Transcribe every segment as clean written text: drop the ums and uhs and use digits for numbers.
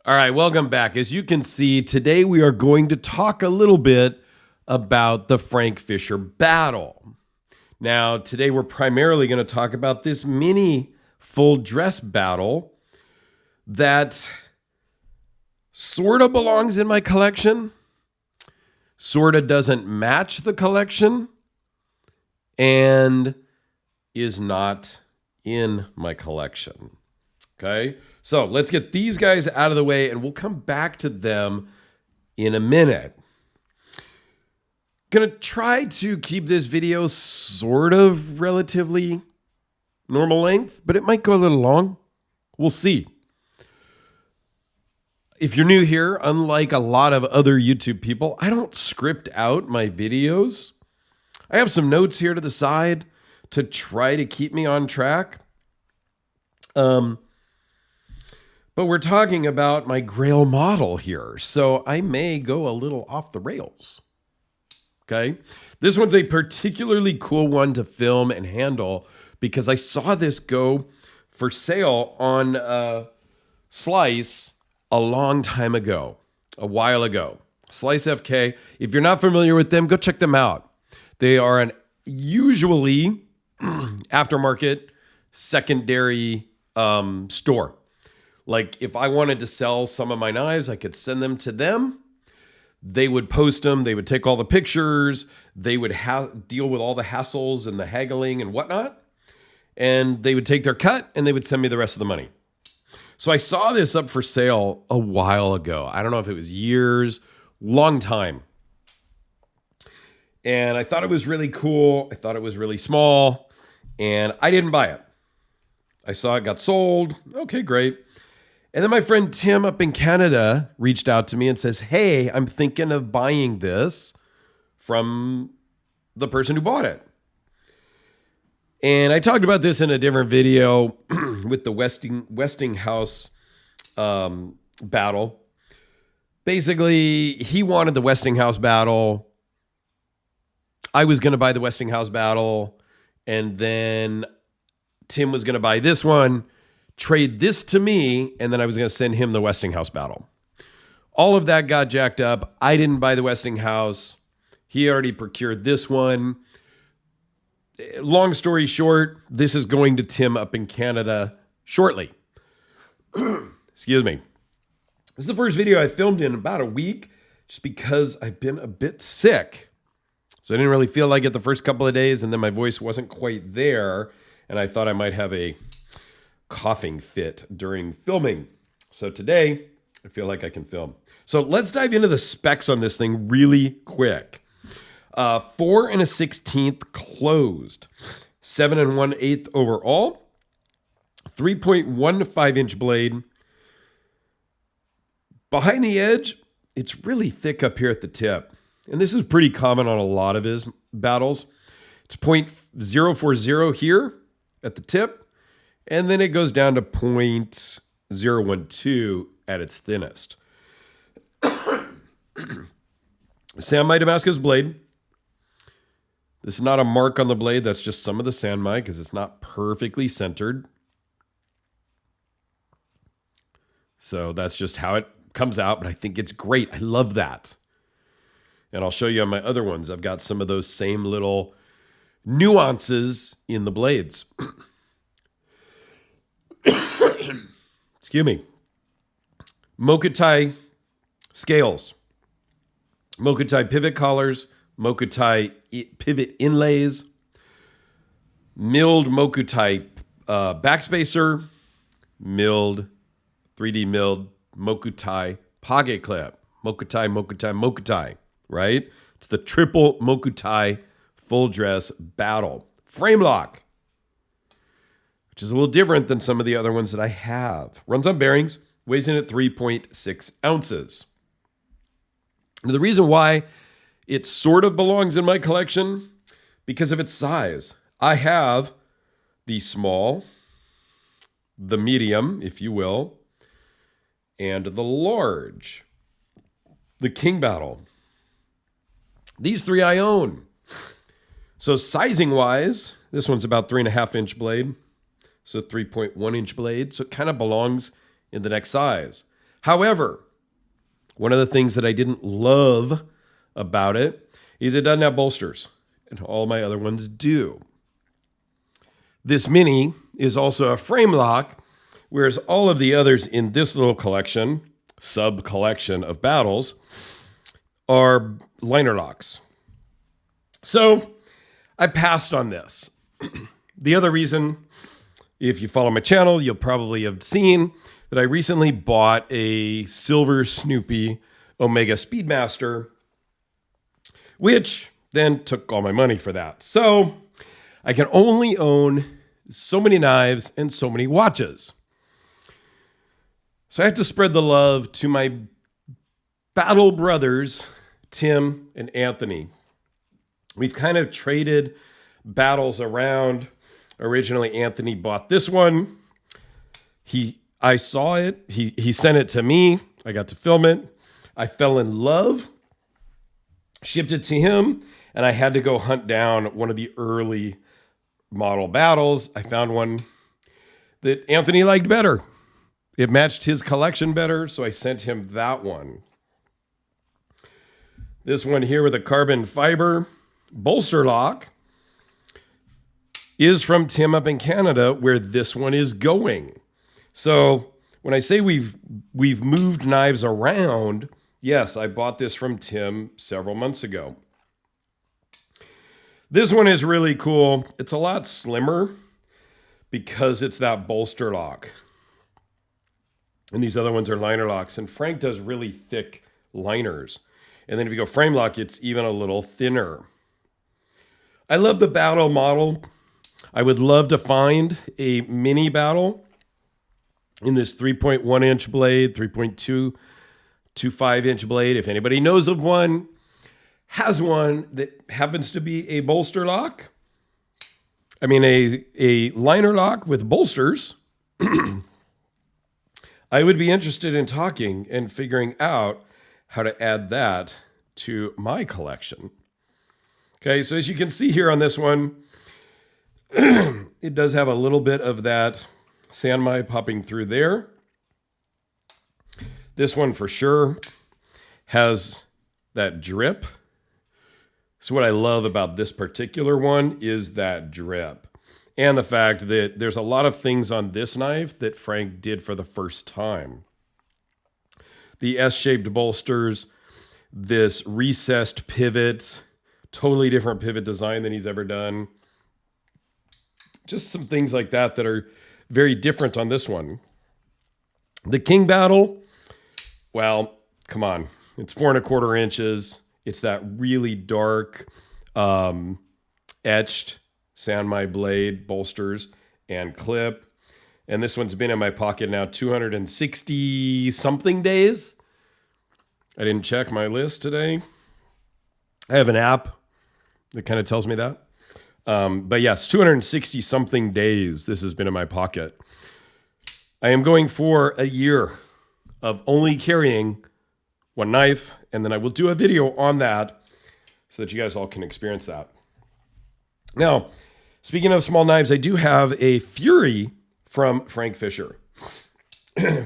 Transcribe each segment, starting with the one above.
All right, welcome back. As you can see, today we are going to talk a little bit about the Frank Fischer battle. Now, today we're primarily going to talk about this mini full dress battle that sort of belongs in my collection, sort of doesn't match the collection, and is not in my collection. Okay, so let's get these guys out of the way and we'll come back to them in a minute. Gonna try to keep this video sort of relatively normal length, but it might go a little long. We'll see. If you're new here, unlike a lot of other YouTube people, I don't script out my videos. I have some notes here to the side to try to keep me on track. But we're talking about my Grail model here, so I may go a little off the rails. Okay? This one's a particularly cool one to film and handle because I saw this go for sale on Slice a long time ago, a while ago. Slice FK. If you're not familiar with them, go check them out. They are an usually aftermarket secondary store. Like if I wanted to sell some of my knives, I could send them to them. They would post them. They would take all the pictures. They would deal with all the hassles and the haggling and whatnot. And they would take their cut and they would send me the rest of the money. So I saw this up for sale a while ago. I don't know if it was years, long time. And I thought it was really cool. I thought it was really small. And I didn't buy it. I saw it got sold. Okay, great. And then my friend Tim up in Canada reached out to me and says, hey, I'm thinking of buying this from the person who bought it. And I talked about this in a different video with the Westinghouse battle. Basically, he wanted the Westinghouse battle. I was going to buy the Westinghouse battle. And then Tim was going to buy this one, trade this to me, and then I was going to send him the Westinghouse battle. All of that got jacked up. I didn't buy the Westinghouse. He already procured this one. Long story short, this is going to Tim up in Canada shortly. Excuse me. This is the first video I filmed in about a week just because I've been a bit sick. So I didn't really feel like it the first couple of days, and then my voice wasn't quite there, and I thought I might have a coughing fit during filming. So today, I feel like I can film. So let's dive into the specs on this thing really quick. 4 1/16 closed, 7 1/8 overall, 3.15 inch blade. Behind the edge, it's really thick up here at the tip. And this is pretty common on a lot of his battles. It's 0.040 here at the tip. And then it goes down to 0.012 at its thinnest. Sandmite Damascus blade. This is not a mark on the blade. That's just some of the sandmite because it's not perfectly centered. So that's just how it comes out. But I think it's great. I love that. And I'll show you on my other ones. I've got some of those same little nuances in the blades. Excuse me. Mokutai scales. Mokutai pivot collars. Mokutai pivot inlays. Milled Mokutai backspacer. Milled, 3D milled Mokutai pocket clip. Mokutai. Right? It's the triple Mokutai full dress battle. Frame lock, which is a little different than some of the other ones that I have. Runs on bearings, weighs in at 3.6 ounces. Now, the reason why it sort of belongs in my collection, because of its size. I have the small, the medium, if you will, and the large, the King Battle. These three I own. So sizing wise, this one's about 3.5 inch blade. So 3.1 inch blade. So it kind of belongs in the next size. However, one of the things that I didn't love about it is it doesn't have bolsters, and all my other ones do. This mini is also a frame lock, whereas all of the others in this little collection, sub-collection of battles, are liner locks. So I passed on this. The other reason, if you follow my channel, you'll probably have seen that I recently bought a Silver Snoopy Omega Speedmaster, which then took all my money for that. So I can only own so many knives and so many watches. So I have to spread the love to my battle brothers, Tim and Anthony. We've kind of traded battles around. Originally, Anthony bought this one. I saw it. He sent it to me. I got to film it. I fell in love, shipped it to him, and I had to go hunt down one of the early model battles. I found one that Anthony liked better. It matched his collection better, so I sent him that one. This one here with a carbon fiber bolster lock is from Tim up in Canada, where this one is going. So when I say we've moved knives around, yes, I bought this from Tim several months ago. This one is really cool. It's a lot slimmer because it's that bolster lock. And these other ones are liner locks. And Frank does really thick liners. And then if you go frame lock, it's even a little thinner. I love the battle model. I would love to find a mini battle in this 3.1 inch blade, 3.25 inch blade. If anybody knows of one, has one that happens to be a bolster lock, I mean a liner lock with bolsters, I would be interested in talking and figuring out how to add that to my collection. Okay, so as you can see here on this one, it does have a little bit of that Sanmai popping through there. This one for sure has that drip. So what I love about this particular one is that drip. And the fact that there's a lot of things on this knife that Frank did for the first time. The S-shaped bolsters, this recessed pivot, totally different pivot design than he's ever done. Just some things like that that are very different on this one. The King Battle, well, come on. It's 4¼ inches. It's that really dark, etched Sanmai blade, bolsters, and clip. And this one's been in my pocket now 260 something days. I didn't check my list today. I have an app that kind of tells me that. But yes, 260 something days this has been in my pocket. I am going for a year of only carrying one knife, and then I will do a video on that so that you guys all can experience that. Now, speaking of small knives, I do have a Fury from Frank Fischer,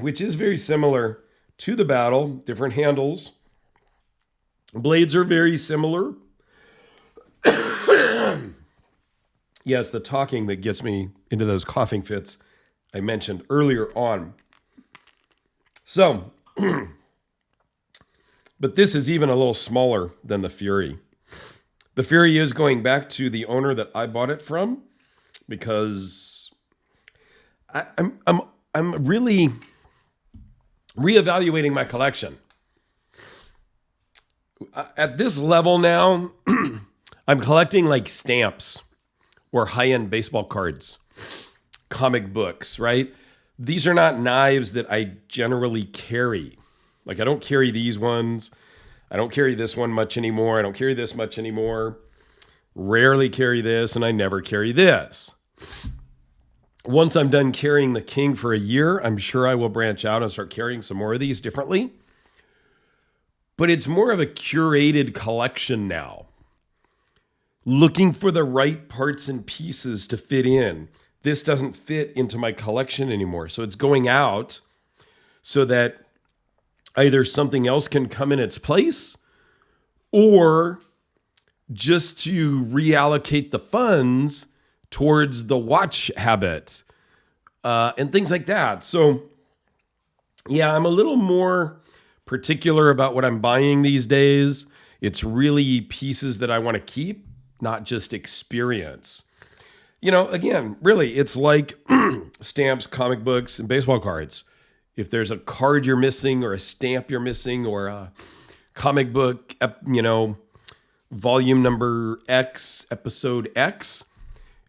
which is very similar to the Battle, different handles. Blades are very similar. Yeah, it's the talking that gets me into those coughing fits I mentioned earlier on. So, but this is even a little smaller than the Fury. The Fury is going back to the owner that I bought it from because I'm really reevaluating my collection. At this level now, I'm collecting like stamps or high-end baseball cards, comic books, right? These are not knives that I generally carry. Like I don't carry these ones. I don't carry this one much anymore. I don't carry this much anymore. Rarely carry this, and I never carry this. Once I'm done carrying the King for a year, I'm sure I will branch out and start carrying some more of these differently. But it's more of a curated collection now. Looking for the right parts and pieces to fit in. This doesn't fit into my collection anymore. So it's going out so that either something else can come in its place or just to reallocate the funds towards the watch habit and things like that. So yeah, I'm a little more particular about what I'm buying these days. It's really pieces that I want to keep, not just experience. You know, again, really, it's like stamps, comic books, and baseball cards. If there's a card you're missing or a stamp you're missing or a comic book, volume number X, episode X,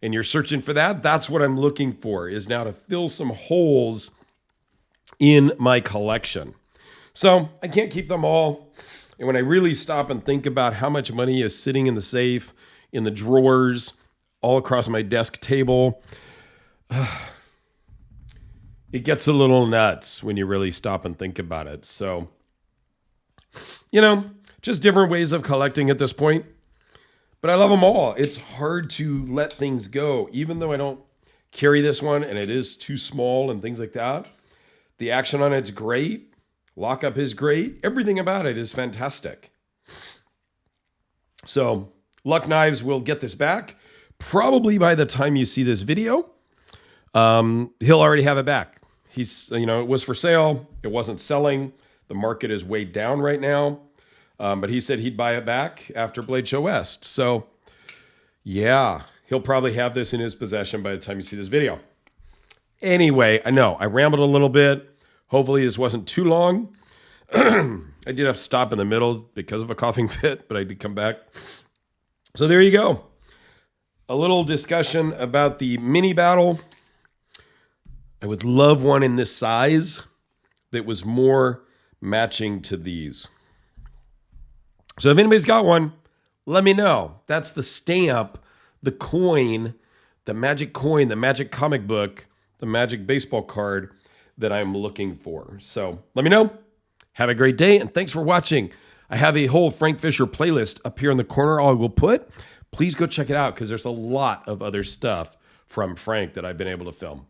and you're searching for that, that's what I'm looking for, is now to fill some holes in my collection. So I can't keep them all. And when I really stop and think about how much money is sitting in the safe, in the drawers, all across my desk table, it gets a little nuts when you really stop and think about it. So, just different ways of collecting at this point. But I love them all. It's hard to let things go, even though I don't carry this one and it is too small and things like that. The action on it's great. Lockup is great. Everything about it is fantastic. So Luck Knives will get this back. Probably by the time you see this video, he'll already have it back. It was for sale. It wasn't selling. The market is way down right now. But he said he'd buy it back after Blade Show West. So yeah, he'll probably have this in his possession by the time you see this video. Anyway, I know I rambled a little bit. Hopefully this wasn't too long. I did have to stop in the middle because of a coughing fit, but I did come back. So there you go. A little discussion about the mini battle. I would love one in this size that was more matching to these. So if anybody's got one, let me know. That's the stamp, the coin, the magic comic book, the magic baseball card that I'm looking for. So let me know. Have a great day, and thanks for watching. I have a whole Frank Fischer playlist up here in the corner I will put. Please go check it out because there's a lot of other stuff from Frank that I've been able to film.